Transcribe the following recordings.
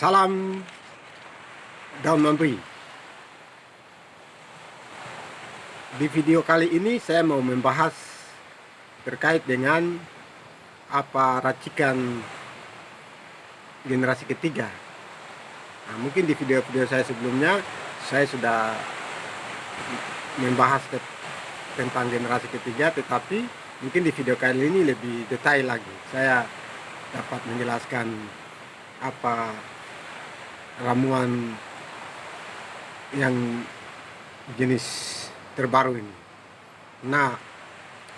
Salam daun memberi. Di video kali ini saya mau membahas terkait dengan racikan generasi ketiga. Nah, mungkin di video-video saya sebelumnya saya sudah membahas tentang generasi ketiga, tetapi mungkin di video kali ini lebih detail lagi. Saya dapat menjelaskan ramuan yang jenis terbaru ini. Nah,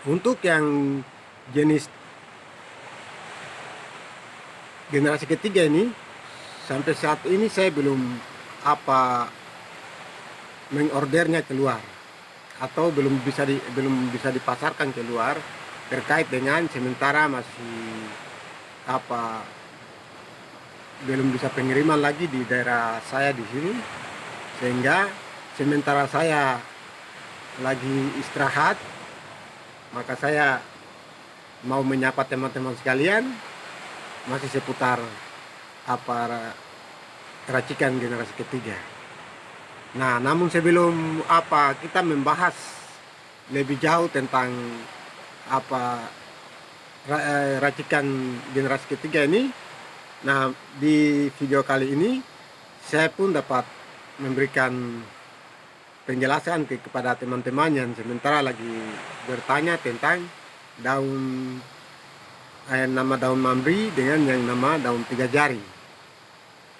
untuk yang jenis generasi ketiga ini, sampai saat ini saya belum mengordernya keluar, atau belum bisa dipasarkan keluar, terkait dengan sementara masih belum bisa pengiriman lagi di daerah saya di sini, sehingga sementara saya lagi istirahat, maka saya mau menyapa teman-teman sekalian masih seputar racikan generasi ketiga. Nah, namun sebelum kita membahas lebih jauh tentang racikan generasi ketiga ini, nah, di video kali ini saya pun dapat memberikan penjelasan kepada teman-teman yang sementara lagi bertanya tentang nama daun mambri dengan yang nama daun tiga jari.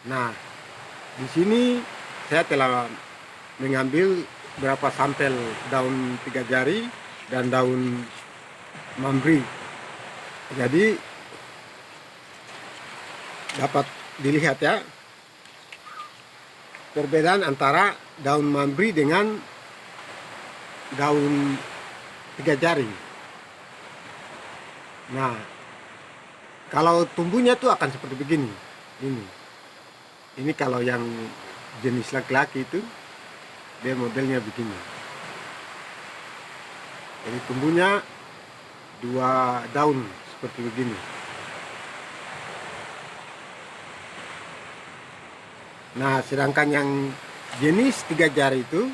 Nah, di sini saya telah mengambil beberapa sampel daun tiga jari dan daun mambri. Jadi dapat dilihat ya perbedaan antara daun mambri dengan daun tiga jari. Nah, kalau tumbuhnya tuh akan seperti begini. Ini kalau yang jenis laki-laki itu dia modelnya begini. Jadi tumbuhnya dua daun seperti begini. Nah, sedangkan yang jenis tiga jari itu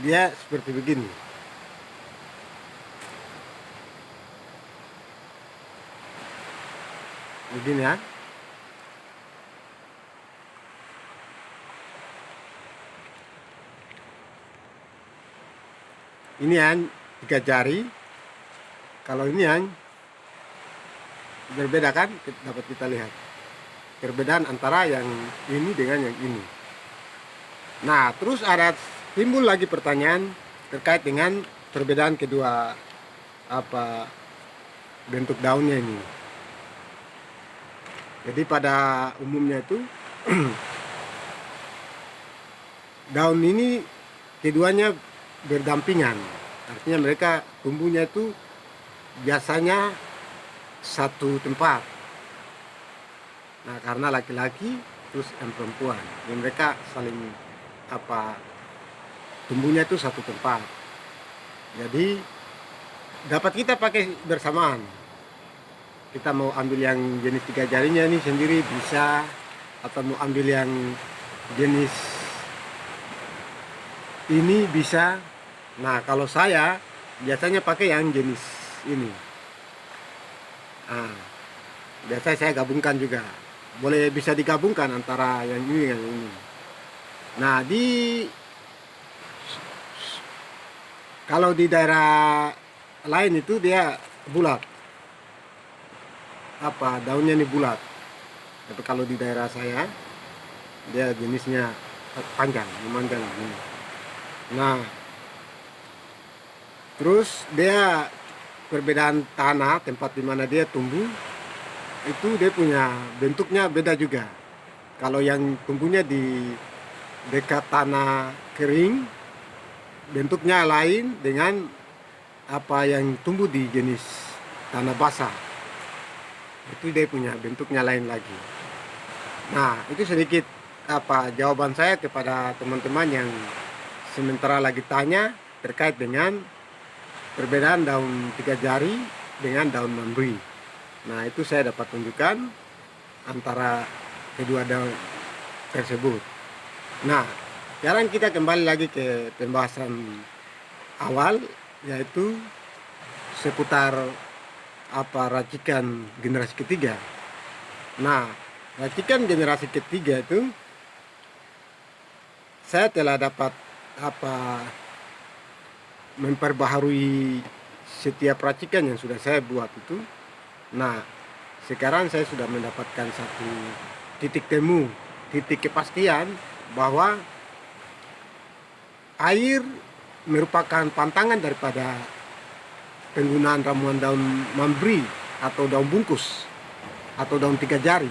dia seperti begini. Begini ya. Ini yang tiga jari. Kalau ini yang berbeda kan, dapat kita lihat perbedaan antara yang ini dengan yang ini. Nah, terus ada timbul lagi pertanyaan terkait dengan perbedaan kedua bentuk daunnya ini. Jadi pada umumnya itu daun ini keduanya berdampingan. Artinya mereka tumbuhnya itu biasanya satu tempat. Nah, karena laki-laki terus yang perempuan, dan mereka saling tumbuhnya itu satu tempat. Jadi dapat kita pakai bersamaan. Kita mau ambil yang jenis tiga jarinya ini sendiri bisa, atau mau ambil yang jenis ini bisa. Nah, kalau saya biasanya pakai yang jenis ini. Nah, biasanya saya gabungkan juga. Bisa digabungkan antara yang ini dan yang ini. Nah, kalau di daerah lain itu dia bulat. Daunnya ini bulat. Tapi kalau di daerah saya dia jenisnya panjang, memanjang ini. Nah, terus dia perbedaan tanah, tempat di mana dia tumbuh itu dia punya bentuknya beda juga. Kalau yang tumbuhnya di dekat tanah kering, bentuknya lain dengan yang tumbuh di jenis tanah basah. Itu dia punya bentuknya lain lagi. Nah, itu sedikit jawaban saya kepada teman-teman yang sementara lagi tanya terkait dengan perbedaan daun tiga jari dengan daun mambri. Nah, itu saya dapat tunjukkan antara kedua daun tersebut. Nah, sekarang kita kembali lagi ke pembahasan awal, yaitu seputar racikan generasi ketiga. Nah, racikan generasi ketiga itu saya telah dapat memperbaharui setiap racikan yang sudah saya buat itu. Nah, sekarang saya sudah mendapatkan satu titik temu, titik kepastian bahwa air merupakan pantangan daripada penggunaan ramuan daun mambri atau daun bungkus atau daun 3 jari.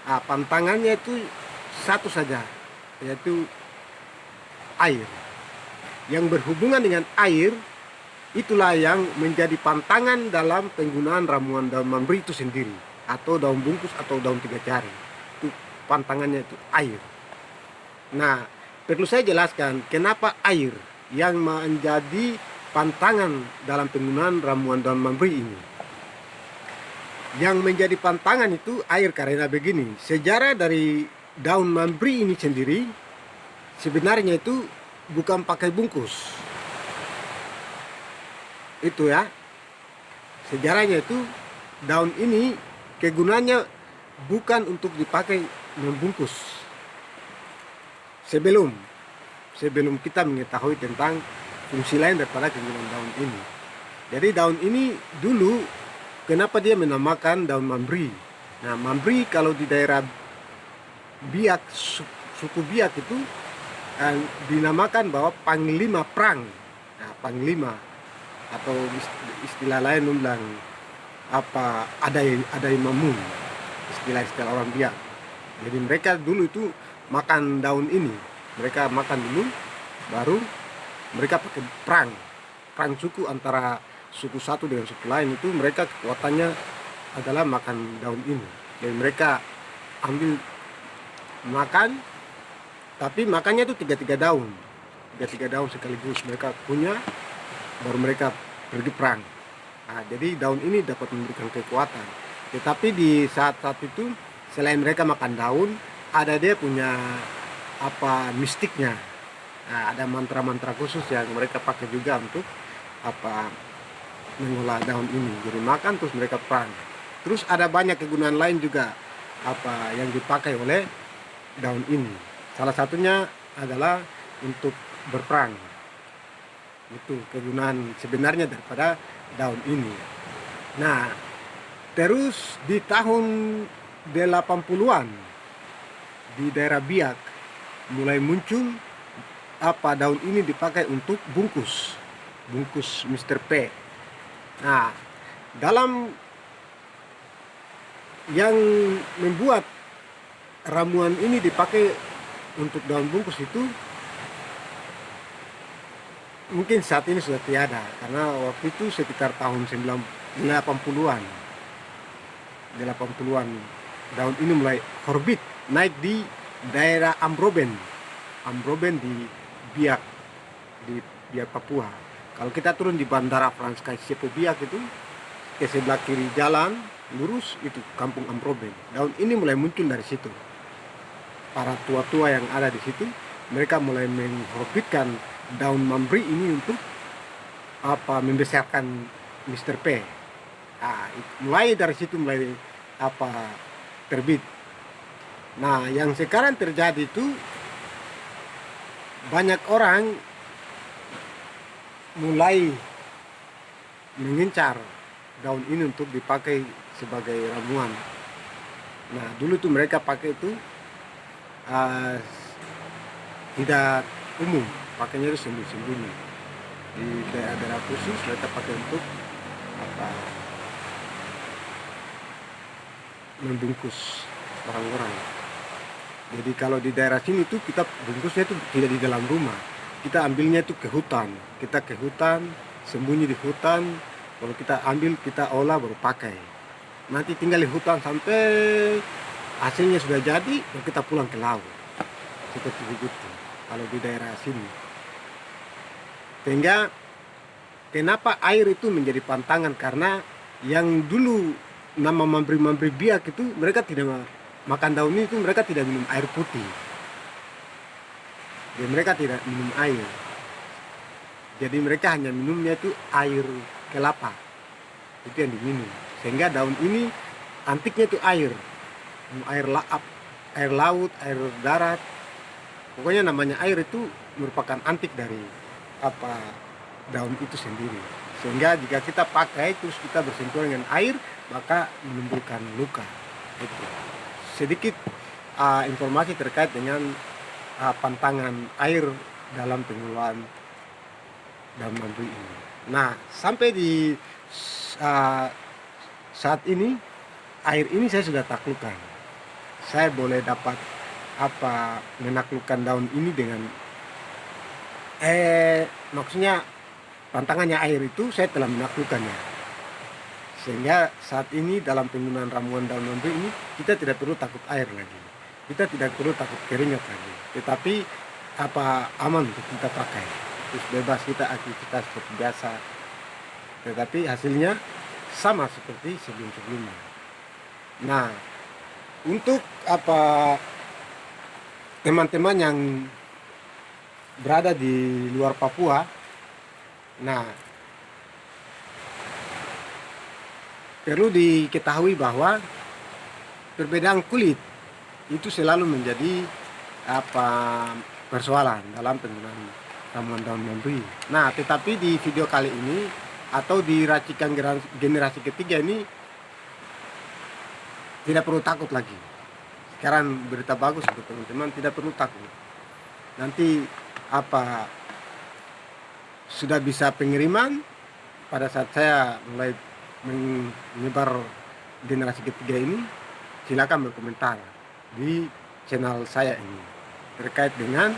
Nah, pantangannya itu satu saja, yaitu air. Yang berhubungan dengan air, itulah yang menjadi pantangan dalam penggunaan ramuan daun mambri itu sendiri, atau daun bungkus atau daun 3 jari. Itu pantangannya itu air. Nah, perlu saya jelaskan kenapa air yang menjadi pantangan dalam penggunaan ramuan daun mambri ini. Yang menjadi pantangan itu air karena begini, sejarah dari daun mambri ini sendiri sebenarnya itu bukan pakai bungkus. Itu ya, sejarahnya itu daun ini kegunaannya bukan untuk dipakai membungkus. Sebelum kita mengetahui tentang fungsi lain daripada kegunaan daun ini. Jadi daun ini dulu kenapa dia menamakan daun mambri? Nah, mambri kalau di daerah Biak, suku Biak itu dinamakan bahwa panglima perang. Nah, panglima atau istilah lain bilang ada imamun, istilah orang Biak. Jadi mereka dulu itu makan daun ini, mereka makan dulu, baru mereka pakai perang suku antara suku satu dengan suku lain. Itu mereka kekuatannya adalah makan daun ini, dan mereka ambil makan, tapi makannya itu tiga daun sekaligus mereka punya, baru mereka pergi perang. Nah, jadi daun ini dapat memberikan kekuatan. Tetapi di saat-saat itu selain mereka makan daun, ada dia punya mistiknya. Nah, ada mantra-mantra khusus yang mereka pakai juga untuk mengolah daun ini. Jadi makan terus mereka perang. Terus ada banyak kegunaan lain juga yang dipakai oleh daun ini. Salah satunya adalah untuk berperang. Itu kegunaan sebenarnya daripada daun ini. Nah, terus di tahun 80-an di daerah Biak mulai muncul daun ini dipakai untuk bungkus Mr. P. Nah, dalam yang membuat ramuan ini dipakai untuk daun bungkus itu mungkin saat ini sudah tiada, karena waktu itu sekitar tahun 80-an daun ini mulai orbit naik di daerah Ambroben di Biak, Papua. Kalau kita turun di Bandara Frans Kaisiepo Biak itu, ke sebelah kiri jalan lurus itu kampung Ambroben. Daun ini mulai muncul dari situ. Para tua-tua yang ada di situ, mereka mulai mengorbitkan daun mambri ini untuk membesarkan Mr. P. Nah, mulai dari situ terbit. Nah, yang sekarang terjadi itu banyak orang mulai mengincar daun ini untuk dipakai sebagai ramuan. Nah, dulu tuh mereka pakai itu tidak umum, pakainya itu sembunyi-sembunyi di daerah-daerah khusus. Mereka pakai untuk membungkus orang-orang. Jadi kalau di daerah sini tuh kita bungkusnya itu tidak di dalam rumah, kita ambilnya itu ke hutan. Kita ke hutan, sembunyi di hutan, baru kita ambil, kita olah, baru pakai. Nanti tinggal di hutan sampai hasilnya sudah jadi, baru kita pulang ke laut. Seperti begitu kalau di daerah sini. Sehingga kenapa air itu menjadi pantangan, karena yang dulu nama mambri Biak itu mereka tidak makan daun ini itu mereka tidak minum air putih. Jadi mereka tidak minum air. Jadi mereka hanya minumnya itu air kelapa. Itu yang diminum. Sehingga daun ini antiknya itu air. Air laut, air darat. Pokoknya namanya air itu merupakan antik dari daun itu sendiri. Sehingga jika kita pakai terus kita bersentuhan dengan air, maka menimbulkan luka. Itu sedikit informasi terkait dengan pantangan air dalam pengelolaan daun bambu ini. Nah, sampai di saat ini air ini saya sudah taklukkan. Saya boleh dapat menaklukkan daun ini dengan maksudnya pantangannya air itu saya telah menaklukkannya. Sehingga saat ini dalam penggunaan ramuan daun bambu ini kita tidak perlu takut air lagi. Kita tidak perlu takut keringat lagi. Tetapi aman untuk kita pakai. Terus bebas kita aktivitas seperti biasa. Tetapi hasilnya sama seperti sebelum-sebelumnya. Nah, untuk teman-teman yang berada di luar Papua, nah perlu diketahui bahwa perbedaan kulit itu selalu menjadi persoalan dalam penggunaan ramuan daun bambu. Nah, tetapi di video kali ini atau di racikan generasi ketiga ini tidak perlu takut lagi. Sekarang berita bagus untuk teman-teman, tidak perlu takut. Nanti sudah bisa pengiriman pada saat saya mulai menyebar generasi ketiga ini, silakan berkomentar di channel saya ini terkait dengan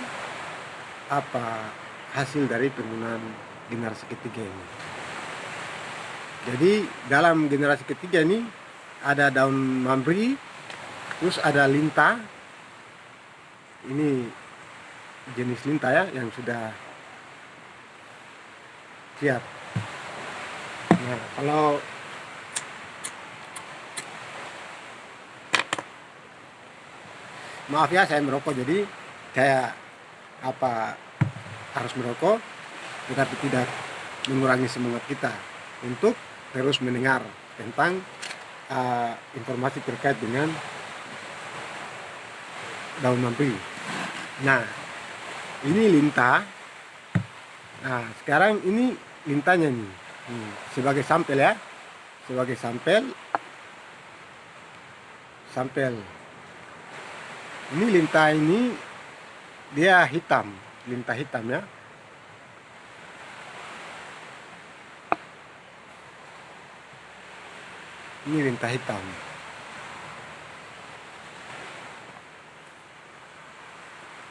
hasil dari penggunaan generasi ketiga ini. Jadi dalam generasi ketiga ini ada daun mambri, terus ada linta. Ini jenis linta ya yang sudah siap. Nah, kalau maaf ya, saya merokok, jadi saya harus merokok, tetapi tidak mengurangi semangat kita untuk terus mendengar tentang informasi terkait dengan daun mambri. Nah, ini linta. Nah, sekarang ini lintanya nih, sebagai sampel ya, sebagai sampel. Ini linta ini dia hitam, linta hitam ya. Ini linta hitam.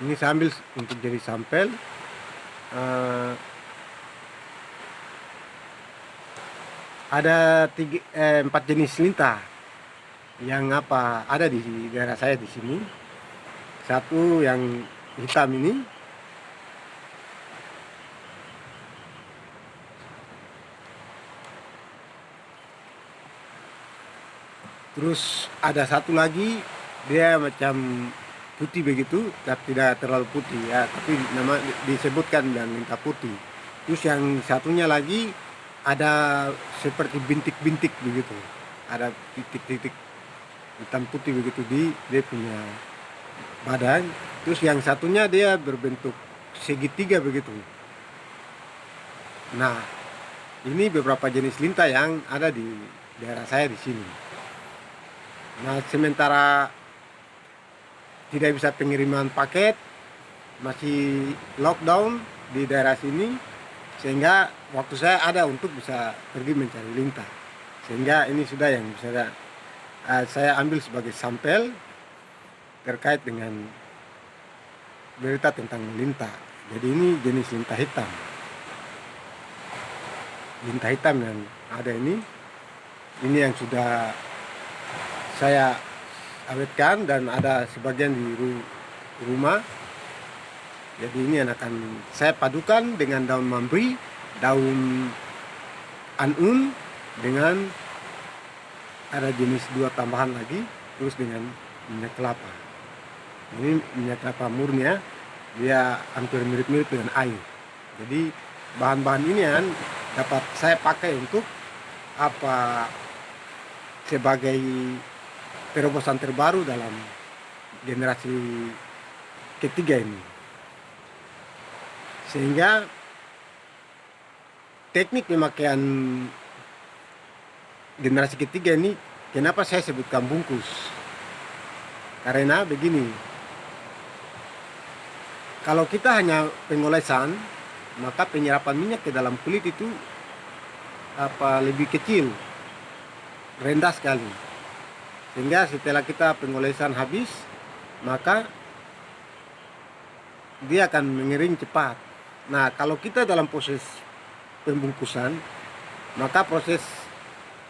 Ini saya ambil untuk jadi sampel. Ada 4 jenis linta yang ada di daerah saya di sini. Satu yang hitam ini, terus ada satu lagi dia macam putih begitu, tidak terlalu putih ya, tapi nama disebutkan dan linta putih. Terus yang satunya lagi ada seperti bintik-bintik begitu, ada titik-titik hitam putih begitu di dia punya badan. Terus yang satunya dia berbentuk segitiga begitu. Nah, ini beberapa jenis linta yang ada di daerah saya di sini. Nah, sementara tidak bisa pengiriman paket, masih lockdown di daerah sini, sehingga waktu saya ada untuk bisa pergi mencari linta. Sehingga ini sudah yang bisa saya ambil sebagai sampel terkait dengan berita tentang linta. Jadi ini jenis linta hitam. Linta hitam yang ada ini yang sudah saya awetkan dan ada sebagian di rumah. Jadi ini yang akan saya padukan dengan daun mambri, daun anun, dengan ada jenis 2 tambahan lagi, terus dengan minyak kelapa. Ini minyak kelapa murni ya, dia hampir mirip-mirip dengan air. Jadi bahan-bahan ini kan dapat saya pakai untuk apa, sebagai terobosan terbaru dalam generasi ketiga ini. Sehingga teknik pemakaian generasi ketiga ini, kenapa saya sebutkan bungkus? Karena begini, kalau kita hanya pengolesan, maka penyerapan minyak ke dalam kulit itu lebih kecil, rendah sekali. Sehingga setelah kita pengolesan habis, maka dia akan mengering cepat. Nah, kalau kita dalam proses pembungkusan, maka proses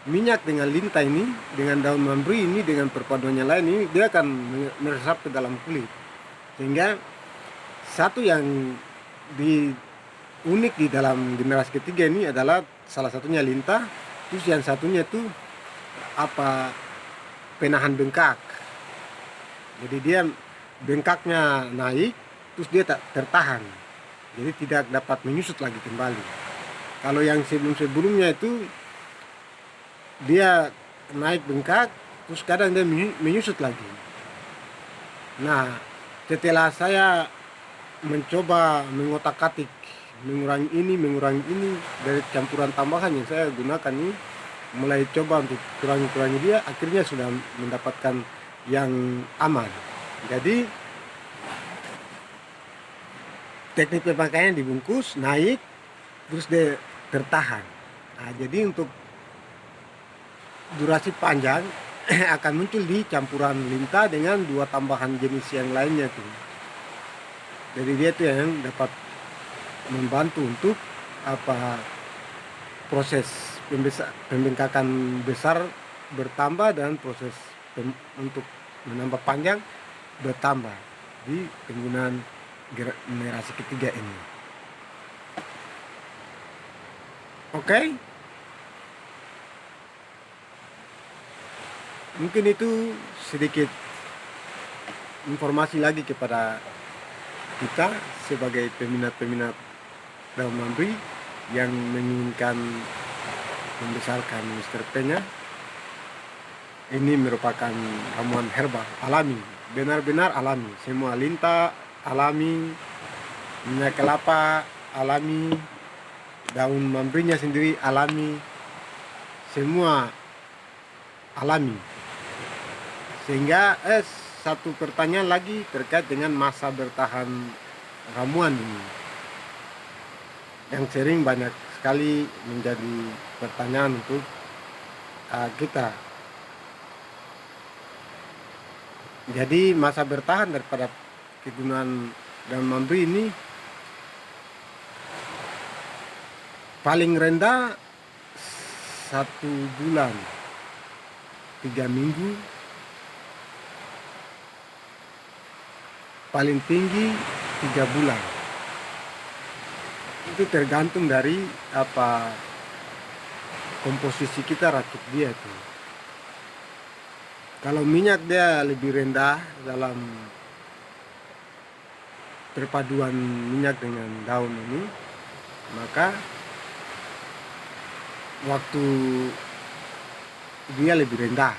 minyak dengan lintah ini, dengan daun mambri ini, dengan perpaduan yang lain ini, dia akan meresap ke dalam kulit. Sehingga satu yang unik di dalam generasi ketiga ini adalah salah satunya lintah, terus yang satunya itu penahan bengkak. Jadi dia bengkaknya naik, terus dia tak tertahan, jadi tidak dapat menyusut lagi kembali. Kalau yang sebelum-sebelumnya itu dia naik bengkak, terus kadang dia menyusut lagi. Nah, setelah saya mencoba mengotak-atik, mengurangi ini dari campuran tambahan yang saya gunakan ini, mulai coba untuk kurangi dia, akhirnya sudah mendapatkan yang aman. Jadi teknik pemakaian dibungkus, naik, terus dia tertahan. Nah, jadi untuk durasi panjang akan muncul di campuran lintah dengan dua tambahan jenis yang lainnya tuh. Jadi dia tuh yang dapat membantu untuk proses pembengkakan besar bertambah dan proses untuk menambah panjang bertambah di penggunaan generasi ketiga ini. Oke. Mungkin itu sedikit informasi lagi kepada kita sebagai peminat-peminat daun mambri yang menginginkan membesarkan Mr. P-nya. Ini merupakan ramuan herbal alami, benar-benar alami. Semua lintah alami, minyak kelapa alami, daun mambrinya sendiri alami, semua alami. Sehingga satu pertanyaan lagi terkait dengan masa bertahan ramuan ini, yang sering banyak sekali menjadi pertanyaan untuk kita. Jadi masa bertahan daripada kegunaan daun mambri ini paling rendah 1 bulan, 3 minggu, paling tinggi 3 bulan. Itu tergantung dari komposisi kita, racik dia itu. Kalau minyak dia lebih rendah dalam perpaduan minyak dengan daun ini, maka waktu dia lebih rendah.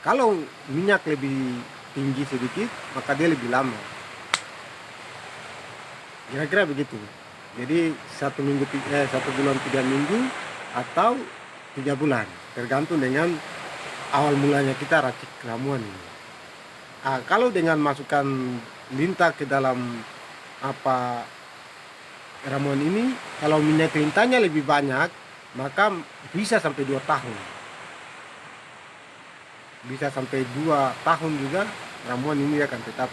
Kalau minyak lebih tinggi sedikit, maka dia lebih lama. Kira-kira begitu. Jadi 1 bulan 3 minggu atau 3 bulan, tergantung dengan awal mulanya kita racik ramuan ini. Kalau dengan masukkan lintah ke dalam ramuan ini, kalau minyak lintahnya lebih banyak, maka bisa sampai 2 tahun. Bisa sampai 2 tahun juga ramuan ini akan tetap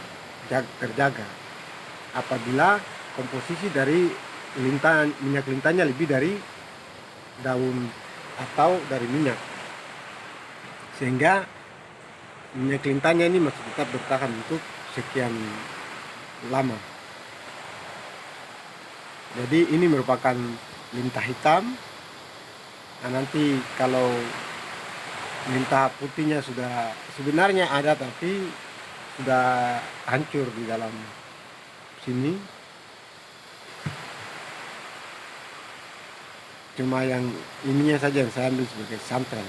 terjaga. Apabila komposisi dari minyak lintahnya lebih dari daun atau dari minyak. Sehingga minyak lintahnya ini masih tetap bertahan untuk sekian lama. Jadi ini merupakan lintah hitam. Nah, nanti kalau lintah putihnya sudah sebenarnya ada, tapi sudah hancur di dalam sini. Cuma yang ininya saja yang saya ambil sebagai sampel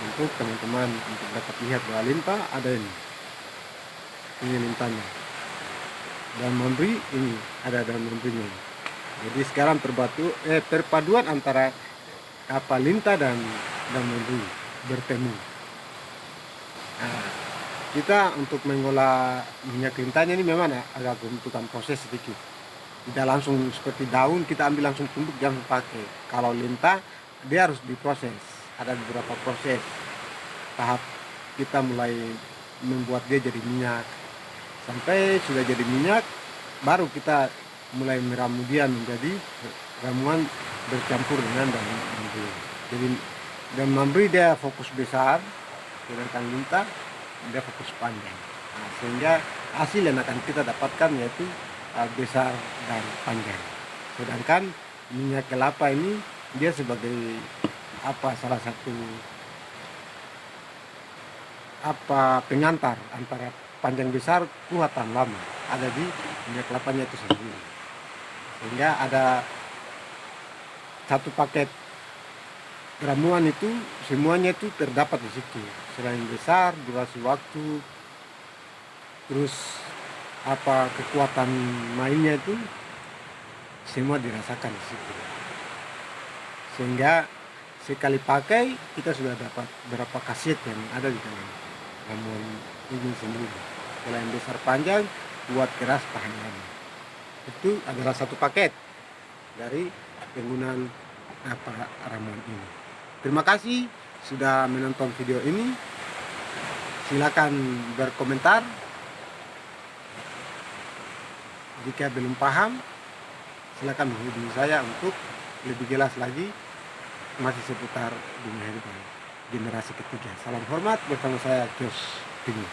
untuk teman-teman untuk dapat lihat bahwa lintah ada ini lintahnya, dan memberi ini ada dalam memberinya. Jadi sekarang perpaduan antara lintah dan memberi bertemu. Nah, kita untuk mengolah minyak lintahnya ini memang agak membutuhkan proses sedikit. Tidak langsung seperti daun kita ambil langsung tumbuk, jangan pakai. Kalau lintah dia harus diproses, ada beberapa proses tahap. Kita mulai membuat dia jadi minyak, sampai sudah jadi minyak baru kita mulai meramu dia menjadi ramuan bercampur dengan daun memberi. Jadi dan memberi dia fokus besar, sedangkan lintah dia fokus panjang. Nah, sehingga hasil yang akan kita dapatkan yaitu besar dan panjang. Sedangkan minyak kelapa ini dia sebagai salah satu pengantar antara panjang besar kuatan lama ada di minyak kelapanya itu sendiri. Sehingga ada satu paket ramuan itu semuanya itu terdapat di situ. Selain besar, durasi waktu, terus kekuatan mainnya itu semua dirasakan di situ. Sehingga sekali pakai kita sudah dapat berapa khasiat yang ada di dalam ramuan ini sendiri. Selain besar panjang, kuat keras tahan lama. Itu adalah satu paket dari penggunaan ramuan ini. Terima kasih sudah menonton video ini. Silakan berkomentar. Jika belum paham, silakan menghubungi saya untuk lebih jelas lagi masih seputar dunia herbal generasi ketiga. Salam hormat bersama saya Jos Tinggi.